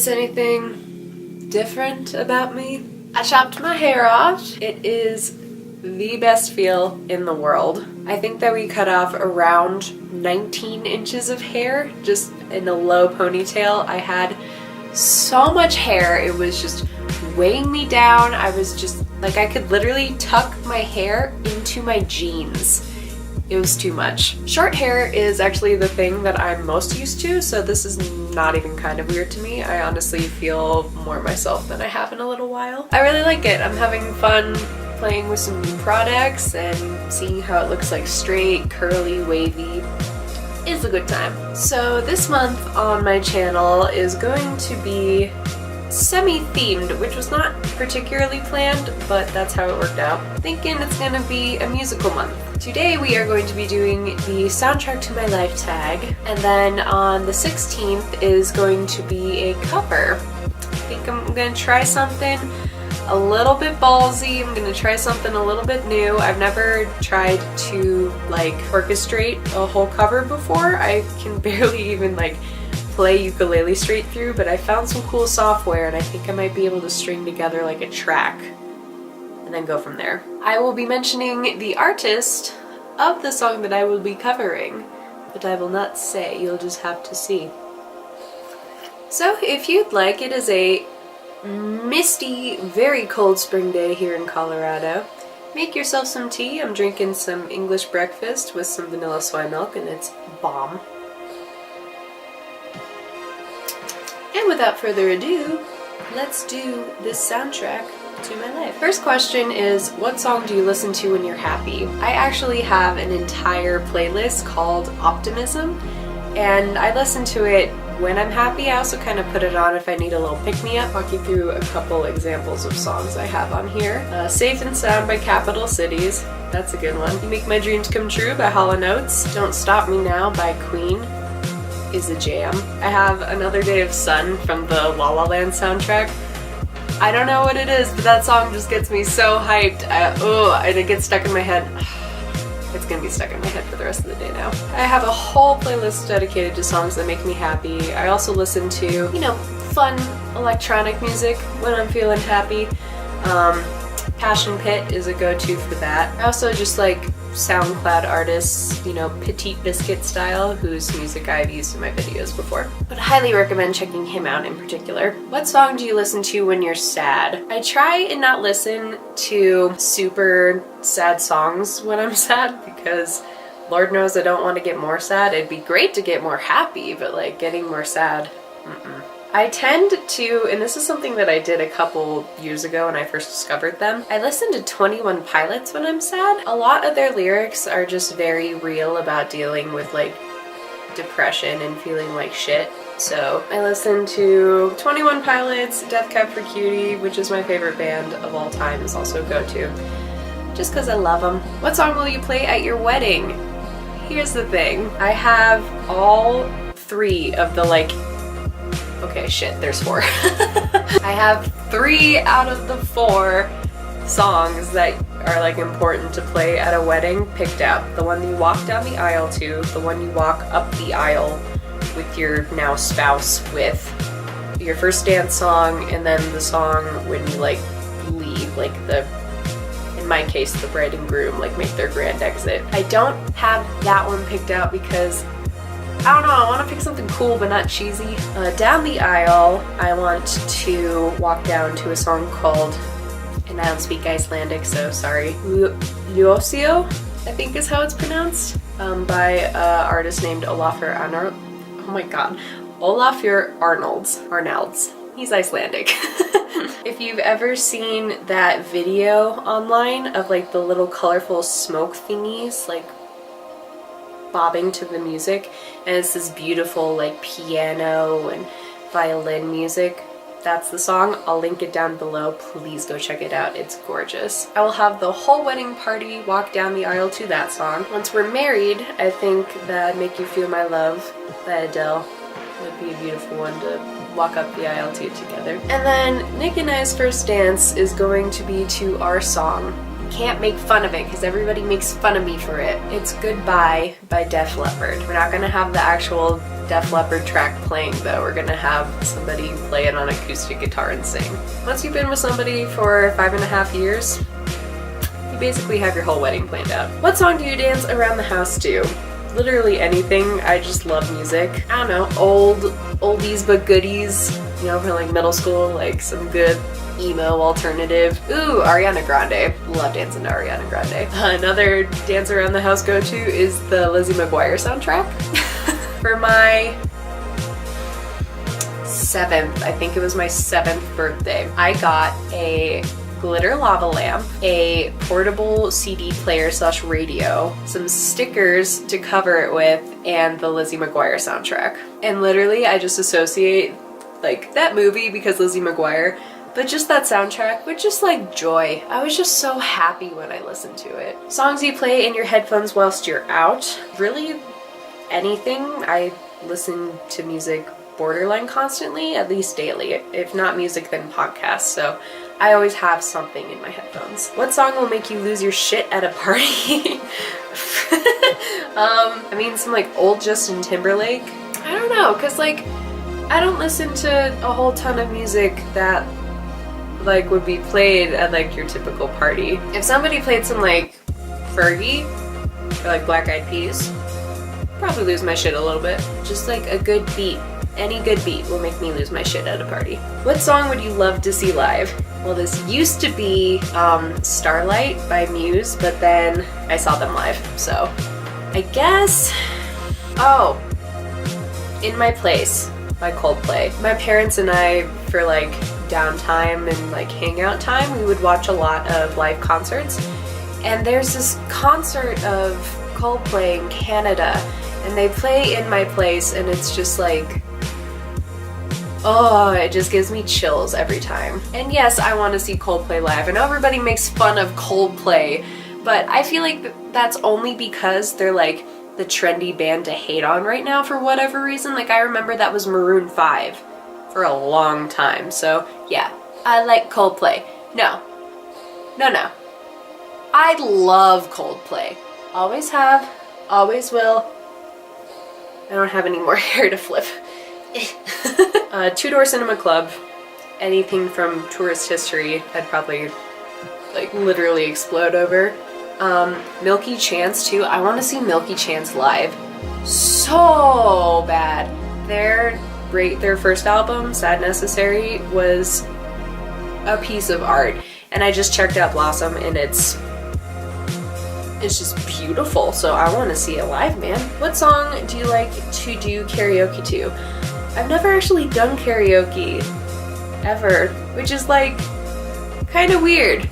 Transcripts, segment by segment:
notice anything different about me? I chopped my hair off. It is the best feel in the world. I think that we cut off around 19 inches of hair just in a low ponytail. I had so much hair, it was just weighing me down. I was just like, I could literally tuck my hair into my jeans. It was too much. Short hair is actually the thing that I'm most used to, so this is not even kind of weird to me. I honestly feel more myself than I have in a little while. I really like it. I'm having fun playing with some new products and seeing how it looks like straight, curly, wavy. It's a good time. So this month on my channel is going to be semi-themed, which was not particularly planned, but that's how it worked out. Thinking it's gonna be a musical month. Today we are going to be doing the soundtrack to my life tag, and then on the 16th is going to be a cover. I think I'm gonna try something a little bit ballsy. I'm gonna try something a little bit new. I've never tried to like orchestrate a whole cover before. I can barely even like play ukulele straight through, but I found some cool software and I think I might be able to string together like a track and then go from there. I will be mentioning the artist of the song that I will be covering, but I will not say, you'll just have to see. So if you'd like, it is a misty, very cold spring day here in Colorado. Make yourself some tea. I'm drinking some English breakfast with some vanilla soy milk and it's bomb. And without further ado, let's do this soundtrack to my life. First question is, what song do you listen to when you're happy? I actually have an entire playlist called Optimism, and I listen to it when I'm happy. I also kind of put it on if I need a little pick-me-up. Walk you through a couple examples of songs I have on here. Safe and Sound by Capital Cities. That's a good one. You Make My Dreams Come True by Hall & Oates. Don't Stop Me Now by Queen is a jam. I have Another Day of Sun from the La La Land soundtrack. I don't know what it is, but that song just gets me so hyped. And it gets stuck in my head. It's gonna be stuck in my head for the rest of the day now. I have a whole playlist dedicated to songs that make me happy. I also listen to, you know, fun electronic music when I'm feeling happy. Passion Pit is a go-to for that. I also just like SoundCloud artists, you know, Petite Biscuit style, whose music I've used in my videos before. But I highly recommend checking him out in particular. What song do you listen to when you're sad? I try and not listen to super sad songs when I'm sad because Lord knows I don't want to get more sad. It'd be great to get more happy, but like getting more sad, I tend to, and this is something that I did a couple years ago when I first discovered them, I listen to 21 Pilots when I'm sad. A lot of their lyrics are just very real about dealing with like depression and feeling like shit. So I listen to 21 Pilots, Death Cab for Cutie, which is my favorite band of all time, is also a go-to, just because I love them. What song will you play at your wedding? Here's the thing. I have all three of the like, okay, shit, there's four. I have 3 out of the 4 songs that are like important to play at a wedding picked out. The one you walk down the aisle to, the one you walk up the aisle with your now spouse with, your first dance song, and then the song when you like leave, like the, in my case, the bride and groom like make their grand exit. I don't have that one picked out because I don't know, I want to pick something cool but not cheesy. Down the aisle, I want to walk down to a song called, and I don't speak Icelandic, so sorry, Ljósio, I think is how it's pronounced, by an artist named Olafur Arnalds. Oh my god, Olafur Arnalds. He's Icelandic. If you've ever seen that video online of like the little colorful smoke thingies, like bobbing to the music, and it's this beautiful like piano and violin music, that's the song. I'll link it down below. Please go check it out. It's gorgeous. I will have the whole wedding party walk down the aisle to that song. Once we're married, I think that Make You Feel My Love by Adele would be a beautiful one to walk up the aisle to together. And then Nick and I's first dance is going to be to our song. Can't make fun of it because everybody makes fun of me for it. It's Goodbye by Def Leppard. We're not gonna have the actual Def Leppard track playing though. We're gonna have somebody play it on acoustic guitar and sing. Once you've been with somebody for 5.5 years, you basically have your whole wedding planned out. What song do you dance around the house to? Literally anything. I just love music. I don't know, oldies but goodies, you know, from like middle school, like some good emo alternative. Ooh, Ariana Grande. Love dancing to Ariana Grande. Another dance around the house go-to is the Lizzie McGuire soundtrack. For my 7th, I think it was my 7th birthday, I got a glitter lava lamp, a portable CD player / radio, some stickers to cover it with, and the Lizzie McGuire soundtrack. And literally I just associate like that movie because Lizzie McGuire, but just that soundtrack with just like joy. I was just so happy when I listened to it. Songs you play in your headphones whilst you're out. Really anything. I listen to music borderline constantly, at least daily. If not music, then podcasts. So I always have something in my headphones. What song will make you lose your shit at a party? I mean, some like old Justin Timberlake. I don't know, cause like I don't listen to a whole ton of music that like would be played at like your typical party. If somebody played some like Fergie or like Black Eyed Peas, probably lose my shit a little bit. Just like a good beat. Any good beat will make me lose my shit at a party. What song would you love to see live? Well, this used to be Starlight by Muse, but then I saw them live. So I guess, oh, In My Place by Coldplay. My parents and I, for like downtime and like hangout time, we would watch a lot of live concerts. And there's this concert of Coldplay in Canada, and they play In My Place, and it's just like, oh, it just gives me chills every time. And yes, I want to see Coldplay live. I know everybody makes fun of Coldplay, but I feel like that's only because they're like the trendy band to hate on right now for whatever reason. Like I remember that was Maroon 5 for a long time. So yeah, I like Coldplay. No. I love Coldplay. Always have, always will. I don't have any more hair to flip. Two Door Cinema Club. Anything from tourist history, I'd probably like literally explode over. Milky Chance too. I want to see Milky Chance live so bad. Their first album, Sad Necessary, was a piece of art, and I just checked out Blossom, and it's just beautiful. So I want to see it live, man. What song do you like to do karaoke to? I've never actually done karaoke ever, which is like kind of weird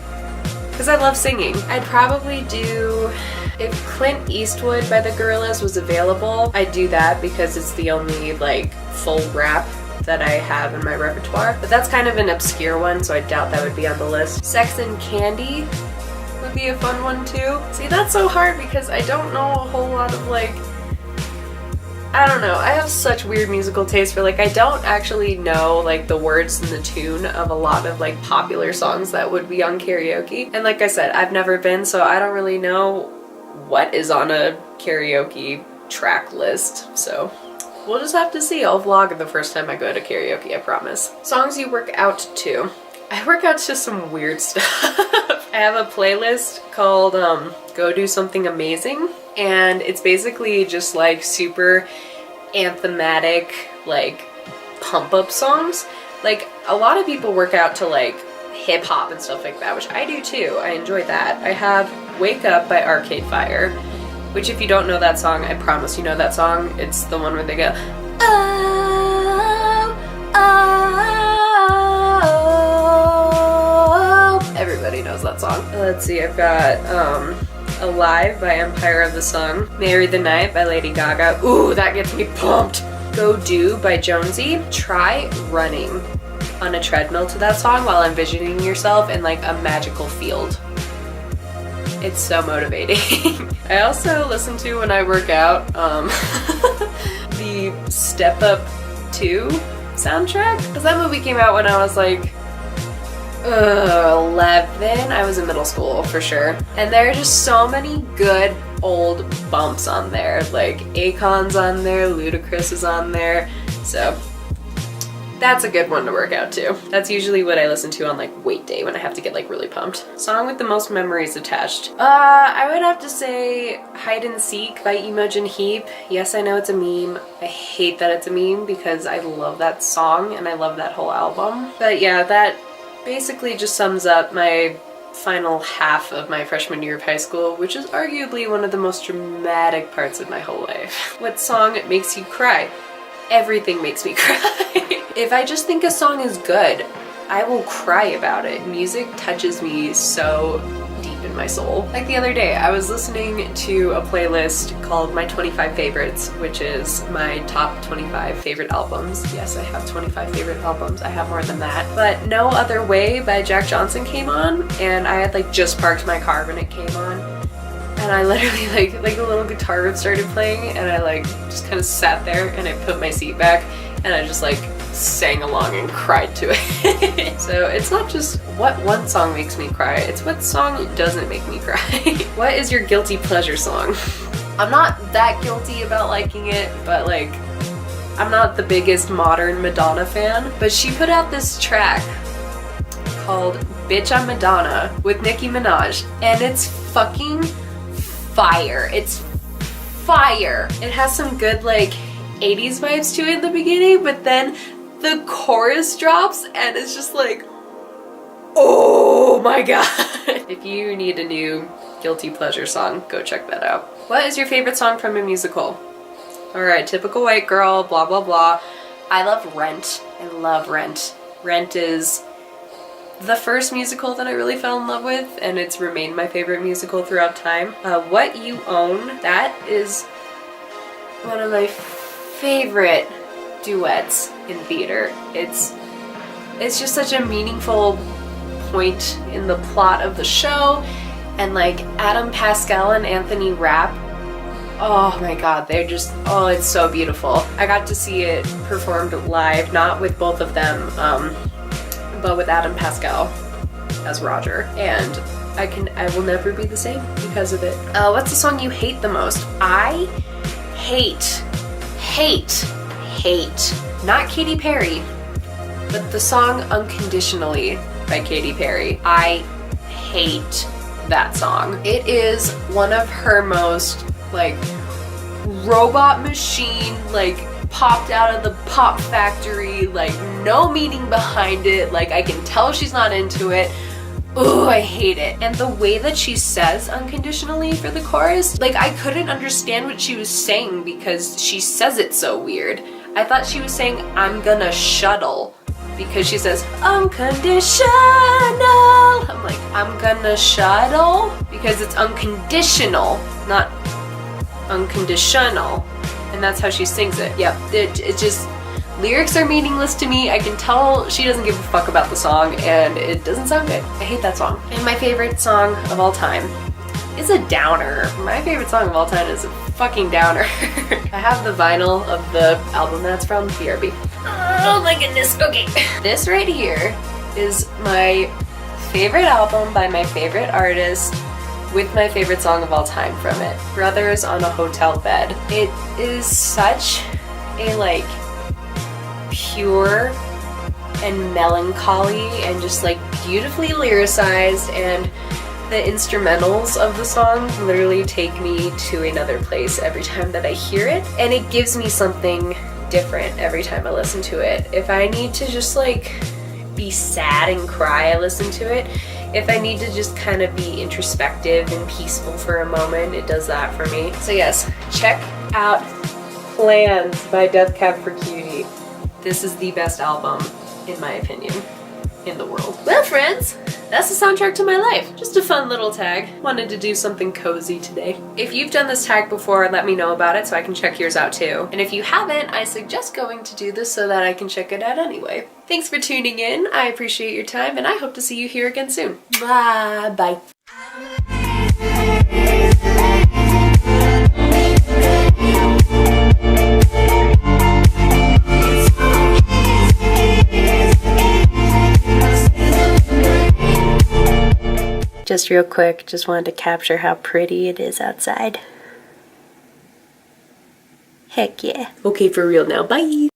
because I love singing. I'd probably do, if Clint Eastwood by the Gorillaz was available, I'd do that because it's the only like full rap that I have in my repertoire. But that's kind of an obscure one, so I doubt that would be on the list. Sex and Candy would be a fun one too. See, that's so hard because I don't know a whole lot of like, I don't know, I have such weird musical taste for like, I don't actually know like the words and the tune of a lot of like popular songs that would be on karaoke. And like I said, I've never been, so I don't really know what is on a karaoke track list. So we'll just have to see. I'll vlog the first time I go to karaoke, I promise. Songs you work out to. I work out to some weird stuff. I have a playlist called Go Do Something Amazing, and it's basically just like super anthematic, like pump up songs. Like a lot of people work out to like hip hop and stuff like that, which I do too. I enjoy that. I have Wake Up by Arcade Fire, which if you don't know that song, I promise you know that song. It's the one where they go, oh, oh. Everybody knows that song. Let's see, I've got Alive by Empire of the Sun, Marry the Night by Lady Gaga. Ooh, that gets me pumped. Go Do by Jonesy. Try running on a treadmill to that song while envisioning yourself in like a magical field. It's so motivating. I also listen to, when I work out, the Step Up 2 soundtrack, because that movie came out when I was like 11. I was in middle school for sure. And there are just so many good old bumps on there. Like Akon's on there, Ludacris is on there. So that's a good one to work out to. That's usually what I listen to on like weight day when I have to get like really pumped. Song with the most memories attached. I would have to say Hide and Seek by Imogen Heap. Yes, I know it's a meme. I hate that it's a meme because I love that song and I love that whole album. But yeah, that basically just sums up my final half of my freshman year of high school, which is arguably one of the most dramatic parts of my whole life. What song makes you cry? Everything makes me cry. If I just think a song is good, I will cry about it. Music touches me so deep in my soul. Like the other day, I was listening to a playlist called My 25 Favorites, which is my top 25 favorite albums. Yes, I have 25 favorite albums. I have more than that. But No Other Way by Jack Johnson came on, and I had like just parked my car when it came on. And I literally like the little guitar riff started playing, and I like just kind of sat there and I put my seat back and I just like sang along and cried to it. So it's not just what one song makes me cry, it's what song doesn't make me cry. What is your guilty pleasure song? I'm not that guilty about liking it, but like I'm not the biggest modern Madonna fan, but she put out this track called Bitch I'm Madonna with Nicki Minaj, and it's fucking fire. It's fire. It has some good like 80s vibes to it in the beginning, but then the chorus drops and it's just like, oh my god. If you need a new guilty pleasure song, go check that out. What is your favorite song from a musical? Alright, typical white girl, blah blah blah. I love Rent. I love Rent. Rent is the first musical that I really fell in love with, and it's remained my favorite musical throughout time. What You Own, that is one of my favorite duets in theater. It's just such a meaningful point in the plot of the show, and like Adam Pascal and Anthony Rapp, oh my god, they're just, oh, it's so beautiful. I got to see it performed live, not with both of them, but with Adam Pascal as Roger, and I will never be the same because of it. What's the song you hate the most? I hate, not Katy Perry, but the song Unconditionally by Katy Perry. I hate that song. It is one of her most like robot machine, like popped out of the pop factory, like no meaning behind it, like I can tell she's not into it. Ooh, I hate it. And the way that she says unconditionally for the chorus, like I couldn't understand what she was saying because she says it so weird. I thought she was saying I'm gonna shuttle because she says unconditional. I'm like, I'm gonna shuttle because it's unconditional, not unconditional. And that's how she sings it. Yep, it just, lyrics are meaningless to me. I can tell she doesn't give a fuck about the song, and it doesn't sound good. I hate that song. And my favorite song of all time is a downer. My favorite song of all time is a fucking downer. I have the vinyl of the album that's from, BRB. Oh my goodness, okay. This right here is my favorite album by my favorite artist, with my favorite song of all time from it, Brothers on a Hotel Bed. It is such a like pure and melancholy and just like beautifully lyricized, and the instrumentals of the song literally take me to another place every time that I hear it, and it gives me something different every time I listen to it. If I need to just like be sad and cry, I listen to it. If I need to just kind of be introspective and peaceful for a moment, it does that for me. So yes, check out Plans by Death Cab for Cutie. This is the best album, in my opinion, in the world. Well friends, that's the soundtrack to my life. Just a fun little tag. Wanted to do something cozy today. If you've done this tag before, let me know about it so I can check yours out too. And if you haven't, I suggest going to do this so that I can check it out anyway. Thanks for tuning in. I appreciate your time, and I hope to see you here again soon. Bye. Just real quick, just wanted to capture how pretty it is outside. Heck yeah. Okay, for real now. Bye!